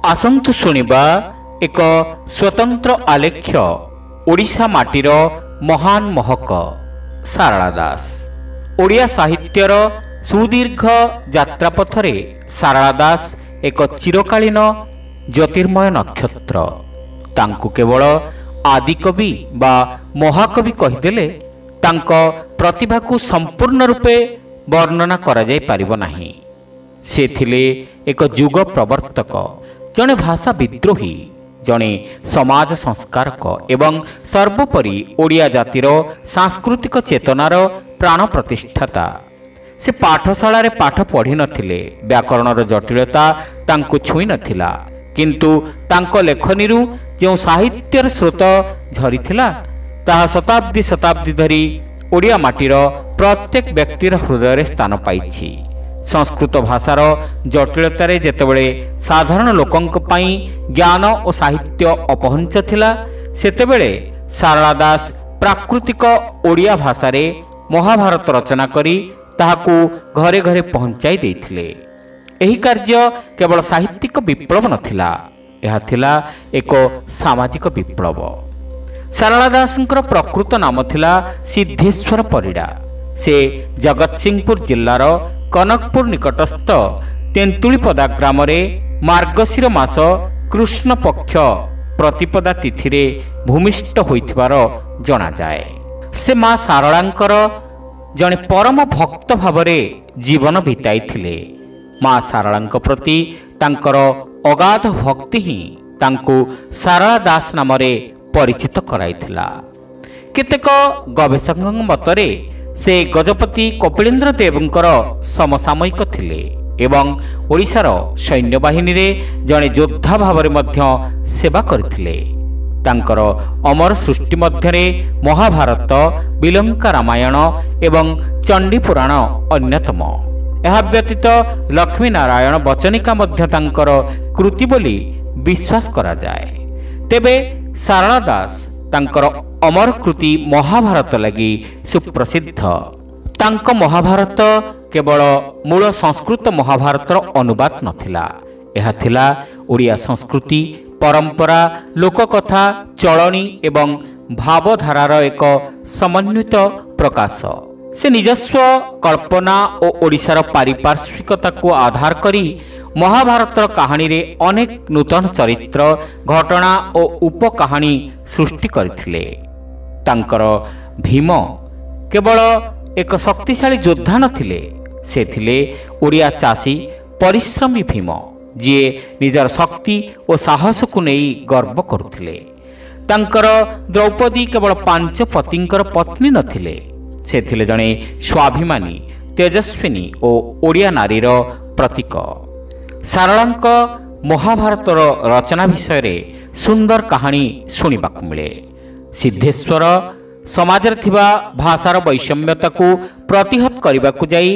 आसंतु शुणिबा एक स्वतंत्र आलेख्य ओडिशा माटीर महान महक सारला दास। ओडिया साहित्यर सुदीर्घ यात्रापथरे सारला दास एक चिरकालीन ज्योतिर्मय नक्षत्र। तांकु केवल आदिकवि बा महाकवि कहीदेले तांको प्रतिभा को संपूर्ण रूपे वर्णना करा जाय पारिबो नाही। से थिले एक युग प्रवर्तक, जड़े भाषा विद्रोही, जड़े समाज संस्कारक एवं सर्वोपरि ओडिया जातिर सांस्कृतिक चेतनार प्राण प्रतिष्ठाता। से पाठशाला रे पाठ पढ़ी नथिले, व्याकरणर जटिलता तांको छुई नथिला, किंतु तांको लेखनीरु जो साहित्यर स्रोत झरीथिला ताहा शताब्दी शताब्दी धरी ओडिया माटीर प्रत्येक व्यक्तिर हृदय स्थान पाइछि। संस्कृत भाषार जटिलतार जेतेबेले साधारण लोकंक पई ज्ञान और साहित्य अपहंच थिला, सेतेबेले सारला दास प्राकृतिक ओडिया भाषारे महाभारत रचना करी ताहाकू घरे घरे पहुंचाई देथिले। एही कार्य केवल साहित्यिक विप्लव नथिला, यह थिला एक सामाजिक विप्लव। सारला दासंकर प्रकृत नाम थिला सिद्धेश्वर परिड़ा। से जगतसिंहपुर जिल्लार कनकपुर निकटस्थ तेंतुलीपदा ग्राम मार्गशीर मास कृष्ण पक्ष प्रतिपदा तिथि रे भूमिष्ठ होइथिबार जणा जाए। से मां सारलांकर जणे परम भक्त भावरे जीवन बिताइथिले। मां सारलांक प्रति तांकर अगाध भक्ति ही तांको सारला दास नामरे परिचित कराइथिला। केतेक गवेषकଙ୍କ मतरे से गजपति कपिलेन्द्र देवंकर समसामयिक थिले एवं ओडिशार सैन्य बाहिनी रे जणे योद्धा भावरे मध्य सेवा करथिले। तांकर अमर सृष्टि मध्यरे महाभारत, बिलंका रामायण एवं चंडी पुराण अन्यतम। यह व्यतीत लक्ष्मी नारायण बचनिका मध्य तांकर कृति बोली विश्वास करा जाए। तेबे सारला दास तांकर अमर कृति महाभारत लगी सुप्रसिद्ध। तांको महाभारत केवल मूल संस्कृत महाभारतर अनुवाद नथिला, यह थिला ओडिया संस्कृति, परंपरा, लोककथा, चलनी एवं भावधारार एक समन्वित प्रकाश। से निजस्व कल्पना और ओडिशार पारिपार्श्विकता को आधार करी महाभारतर कहानी रे अनेक नूतन चरित्र, घटना और उपकहानी सृष्टि करथिले। तांकर भीम केवल एक शक्तिशाली योद्धा नथिले, से थिले ओडिया चाषी परिश्रमी भीम, जी निजर शक्ति और साहस को नहीं गर्व करुथिले। तांकर द्रौपदी केवल 5 पतिंकर पत्नी नथिले, से थिले जणे स्वाभिमानी, तेजस्विनी और ओडिया नारीर प्रतीक। सारलांक महाभारतर रचना विषय रे सुंदर कहानी शुणिबाक मिले। सिद्धेश्वर समाज थिबा भाषार वैषम्यता को प्रतिहत करने को जाई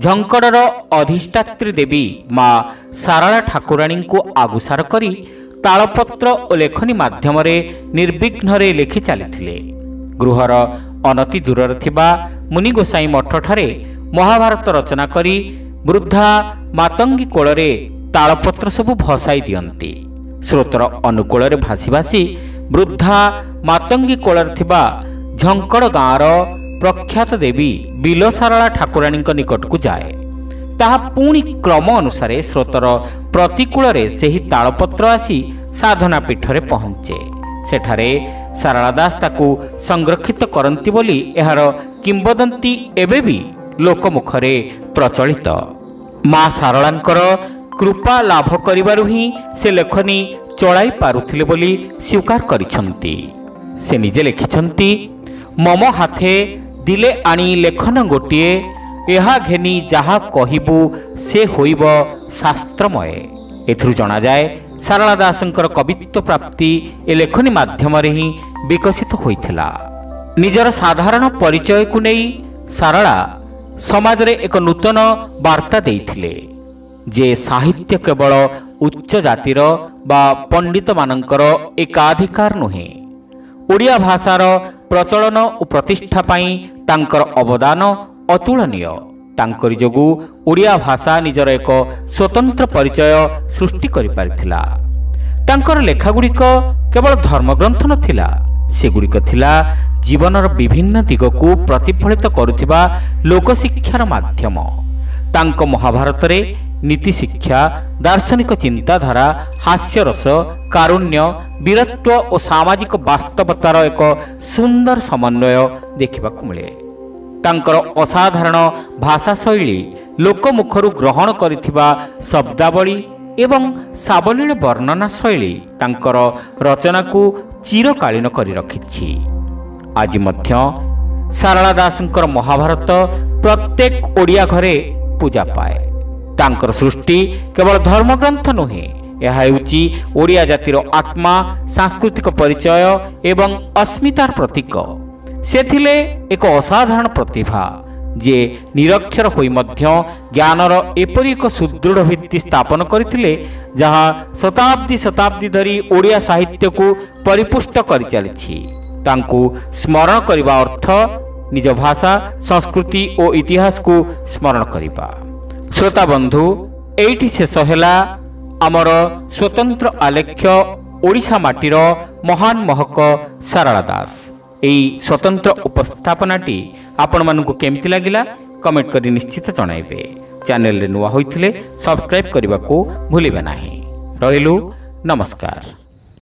झंकड़र अधिष्ठात्री देवी माँ सारला ठाकुराणी को आगुसार करी तालपत्र और लेखनी माध्यम निर्विघ्न लिखि चली। गृहर अनति दूर थिबा मुनि गोसाई मठ ठारे महाभारत रचना करी वृद्धा मातंगी कोଳରେ तालपत्र सबु भसाई दियंती। स्रोतर अनुकूल भासी भासी वृद्धा मातंगी कोଳରେ थिबा झंकड़ गाँवर प्रख्यात देवी बिलो सारला ठाकुराणी निकट को जाए। ताहा पुणी क्रम अनुसार स्रोतर प्रतिकूल सेही तालपत्र आसी साधना पीठरे पहुँचे। सेठारे सारला दास ताकू संरक्षित करंती बोली एहार किंबदंती एबे भी लोकमुखरे प्रचलित। माँ सारलांकर कृपा लाभ करिबारु ही से लेखनी चलाई पारुथिले बोली स्वीकार करिसंती। से निजे लिखिसंती, मम हाथे दिले आनी लेखन गोटिए, एहा घेनी जहा कहिबु से होइब शास्त्रमय। एथुरु जणा जाए सारला दासंकर कवित्व प्राप्ति ए लेखनी माध्यम ही विकसित होइथिला। निजर साधारण परिचय को नहीं सारला समाज रे एक नूतन वार्ता देइथिले जे साहित्य केवल उच्च जातिर बा पंडित मानकर एकाधिकार नुहे। ओडिया भाषार प्रचलन और प्रतिष्ठा पाई तांकर अवदान अतुलनीय। तांकरी जोगु ओडिया भाषा निजर एक स्वतंत्र परिचय सृष्टि करि पारिथिला। ତାଙ୍କର ଲେଖାଗୁଡ଼ିକ କେବଳ ଧର୍ମଗ୍ରନ୍ଥ ନଥିଲା, ସେଗୁଡ଼ିକ ଥିଲା ଜୀବନର ବିଭିନ୍ନ ଦିଗକୁ ପ୍ରତିଫଳିତ କରୁଥିବା ଲୋକଶିକ୍ଷାର ମାଧ୍ୟମ। ତାଙ୍କ ମହାଭାରତରେ ନୀତିଶିକ୍ଷା, ଦାର୍ଶନିକ ଚିନ୍ତାଧାରା, ହାସ୍ୟରସ, କାରୁଣ୍ୟ, ବୀରତ୍ୱ ଓ ସାମାଜିକ ବାସ୍ତବତାର ଏକ ସୁନ୍ଦର ସମନ୍ୱୟ ଦେଖିବାକୁ ମିଳେ। ତାଙ୍କର ଅସାଧାରଣ ଭାଷା ଶୈଳୀ, ଲୋକମୁଖରୁ ଗ୍ରହଣ କରିଥିବା ଶବ୍ଦାବଳୀ ଏବଂ ସାବଲୀଳ ବର୍ଣ୍ଣନା ଶୈଳୀ ତାଙ୍କର ରଚନାକୁ ଚିରକାଳୀନ କରି ରଖିଛି। ଆଜି ମଧ୍ୟ ସାରଳା ଦାସଙ୍କର ମହାଭାରତ ପ୍ରତ୍ୟେକ ଓଡ଼ିଆ ଘରେ ପୂଜା ପାଏ। ତାଙ୍କର ସୃଷ୍ଟି କେବଳ ଧର୍ମଗ୍ରନ୍ଥ ନୁହେଁ, ଏହା ହେଉଛି ଓଡ଼ିଆ ଜାତିର ଆତ୍ମା, ସାଂସ୍କୃତିକ ପରିଚୟ ଏବଂ ଅସ୍ମିତାର ପ୍ରତୀକ। ସେ ଥିଲେ ଏକ ଅସାଧାରଣ ପ୍ରତିଭା, ଯିଏ ନିରକ୍ଷର ହୋଇ ମଧ୍ୟ ଜ୍ଞାନର ଏପରି ଏକ ସୁଦୃଢ଼ ଭିତ୍ତି ସ୍ଥାପନ କରିଥିଲେ, ଯାହା ଶତାବ୍ଦୀ ଶତାବ୍ଦୀ ଧରି ଓଡ଼ିଆ ସାହିତ୍ୟକୁ ପରିପୁଷ୍ଟ କରିଚାଲିଛି। ତାଙ୍କୁ ସ୍ମରଣ କରିବା ଅର୍ଥ ନିଜ ଭାଷା, ସଂସ୍କୃତି ଓ ଇତିହାସକୁ ସ୍ମରଣ କରିବା। ଶ୍ରୋତା ବନ୍ଧୁ, ଏଇଠି ଶେଷ ହେଲା ଆମର ସ୍ୱତନ୍ତ୍ର ଆଲେଖ୍ୟ ଓଡ଼ିଶା ମାଟିର ମହାନ ମହକ ସାରଳା ଦାସ। ଏହି ସ୍ୱତନ୍ତ୍ର ଉପସ୍ଥାପନାଟି ଆପଣମାନଙ୍କୁ କେମିତି ଲାଗିଲା କମେଣ୍ଟ କରି ନିଶ୍ଚିତ ଜଣାଇବେ। ଚ୍ୟାନେଲରେ ନୂଆ ହୋଇଥିଲେ ସବସ୍କ୍ରାଇବ୍ କରିବାକୁ ଭୁଲିବେ ନାହିଁ। ରହିଲୁ, ନମସ୍କାର।